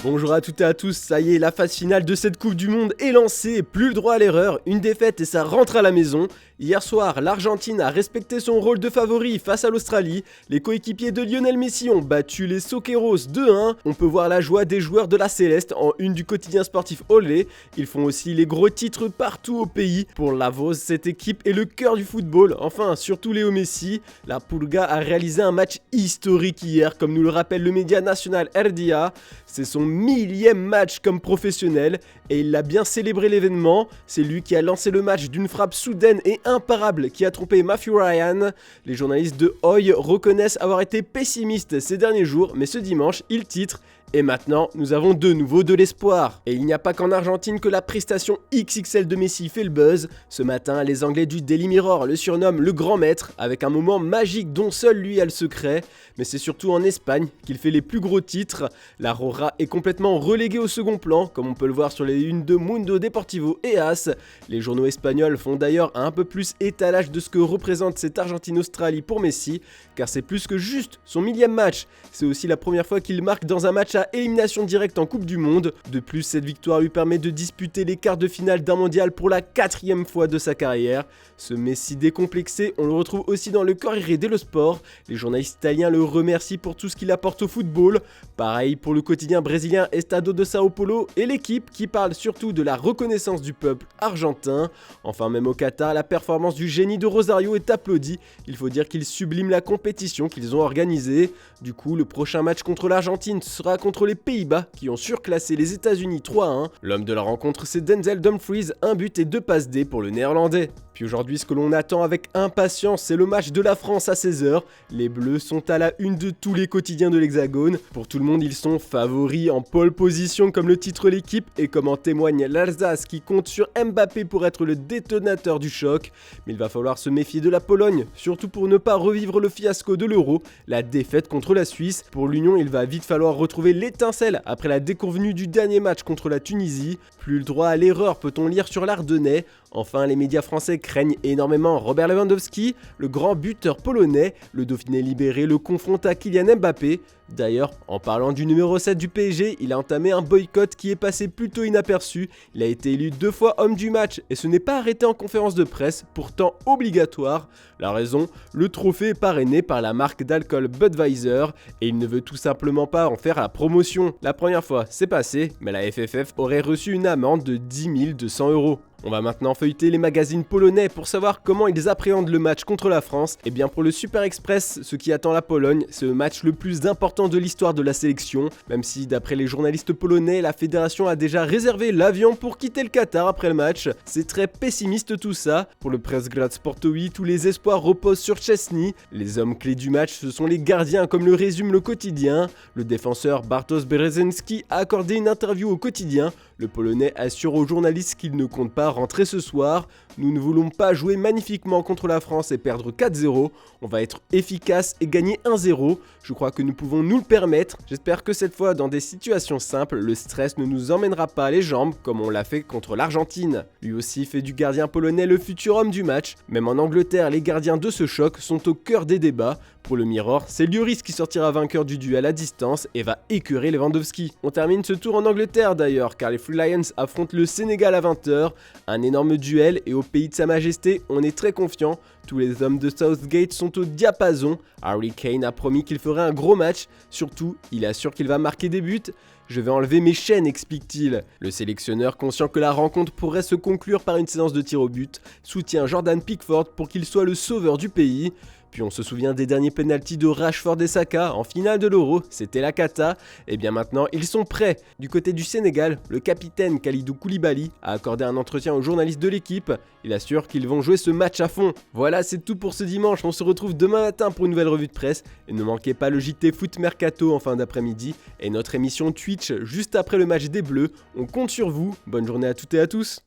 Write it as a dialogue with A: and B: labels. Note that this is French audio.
A: Bonjour à toutes et à tous, ça y est, la phase finale de cette Coupe du Monde est lancée, plus le droit à l'erreur, une défaite et ça rentre à la maison. Hier soir, l'Argentine a respecté son rôle de favori face à l'Australie, les coéquipiers de Lionel Messi ont battu les Soqueros 2-1, on peut voir la joie des joueurs de la Céleste en une du quotidien sportif Olé, ils font aussi les gros titres partout au pays. Pour Lavos, cette équipe est le cœur du football, enfin surtout Léo Messi, la Pulga a réalisé un match historique hier, comme nous le rappelle le média national RDA, c'est son millième match comme professionnel et il a bien célébré l'événement. C'est lui qui a lancé le match d'une frappe soudaine et imparable qui a trompé Matthew Ryan. Les journalistes de OI reconnaissent avoir été pessimistes ces derniers jours, mais ce dimanche, ils titrent. Et maintenant, nous avons de nouveau de l'espoir. Et il n'y a pas qu'en Argentine que la prestation XXL de Messi fait le buzz. Ce matin, les Anglais du Daily Mirror le surnomment le grand maître, avec un moment magique dont seul lui a le secret. Mais c'est surtout en Espagne qu'il fait les plus gros titres. La Rora est complètement reléguée au second plan, comme on peut le voir sur les unes de Mundo Deportivo et AS. Les journaux espagnols font d'ailleurs un peu plus étalage de ce que représente cette Argentine-Australie pour Messi, car c'est plus que juste son millième match. C'est aussi la première fois qu'il marque dans un match à élimination directe en Coupe du Monde. De plus, cette victoire lui permet de disputer les quarts de finale d'un mondial pour la 4e fois de sa carrière. Ce Messi décomplexé, on le retrouve aussi dans le Corriere dello Sport. Les journalistes italiens le remercient pour tout ce qu'il apporte au football. Pareil pour le quotidien brésilien Estado de Sao Paulo et l'équipe qui parle surtout de la reconnaissance du peuple argentin. Enfin, même au Qatar, la performance du génie de Rosario est applaudie. Il faut dire qu'il sublime la compétition qu'ils ont organisée. Du coup, le prochain match contre l'Argentine sera contre les Pays-Bas qui ont surclassé les États-Unis 3-1. L'homme de la rencontre, c'est Denzel Dumfries, un but et 2 passes D pour le néerlandais. Puis aujourd'hui, ce que l'on attend avec impatience, c'est le match de la France à 16h. Les Bleus sont à la une de tous les quotidiens de l'Hexagone. Pour tout le monde, ils sont favoris en pole position comme le titre l'équipe et comme en témoigne l'Alsace qui compte sur Mbappé pour être le détonateur du choc. Mais il va falloir se méfier de la Pologne, surtout pour ne pas revivre le fiasco de l'Euro, la défaite contre la Suisse. Pour l'Union, il va vite falloir retrouver l'étincelle après la déconvenue du dernier match contre la Tunisie. Plus le droit à l'erreur, peut-on lire sur l'Ardennais. Enfin, les médias français craignent énormément Robert Lewandowski, le grand buteur polonais. Le Dauphiné libéré le confronte à Kylian Mbappé. D'ailleurs, en parlant du numéro 7 du PSG, il a entamé un boycott qui est passé plutôt inaperçu. Il a été élu 2 fois homme du match et ce n'est pas arrêté en conférence de presse, pourtant obligatoire. La raison, le trophée est parrainé par la marque d'alcool Budweiser et il ne veut tout simplement pas en faire la promotion. La première fois, c'est passé, mais la FFF aurait reçu une amende de 10 200 €. On va maintenant feuilleter les magazines polonais pour savoir comment ils appréhendent le match contre la France. Et bien pour le Super Express, ce qui attend la Pologne, c'est le match le plus important de l'histoire de la sélection. Même si d'après les journalistes polonais, la fédération a déjà réservé l'avion pour quitter le Qatar après le match. C'est très pessimiste tout ça. Pour le Pressgrad Sportowi, tous les espoirs reposent sur Szczesny. Les hommes clés du match, ce sont les gardiens comme le résume le quotidien. Le défenseur Bartosz Berezynski a accordé une interview au quotidien. Le Polonais assure aux journalistes qu'il ne compte pas rentrer ce soir. Nous ne voulons pas jouer magnifiquement contre la France et perdre 4-0. On va être efficace et gagner 1-0. Je crois que nous pouvons nous le permettre. J'espère que cette fois, dans des situations simples, le stress ne nous emmènera pas les jambes comme on l'a fait contre l'Argentine. Lui aussi fait du gardien polonais le futur homme du match. Même en Angleterre, les gardiens de ce choc sont au cœur des débats. Pour le Mirror, c'est Lloris qui sortira vainqueur du duel à distance et va écœurer Lewandowski. On termine ce tour en Angleterre d'ailleurs, car les Free Lions affrontent le Sénégal à 20h. Un énorme duel et au pays de Sa Majesté, on est très confiant. Tous les hommes de Southgate sont au diapason. Harry Kane a promis qu'il ferait un gros match. Surtout, il assure qu'il va marquer des buts. Je vais enlever mes chaînes, explique-t-il. Le sélectionneur, conscient que la rencontre pourrait se conclure par une séance de tir au but, soutient Jordan Pickford pour qu'il soit le sauveur du pays. Puis on se souvient des derniers pénaltys de Rashford et Saka en finale de l'Euro, c'était la cata. Et bien maintenant, ils sont prêts. Du côté du Sénégal, le capitaine Kalidou Koulibaly a accordé un entretien aux journalistes de l'équipe. Il assure qu'ils vont jouer ce match à fond. Voilà, c'est tout pour ce dimanche. On se retrouve demain matin pour une nouvelle revue de presse. Et ne manquez pas le JT Foot Mercato en fin d'après-midi et notre émission Twitch juste après le match des Bleus. On compte sur vous. Bonne journée à toutes et à tous.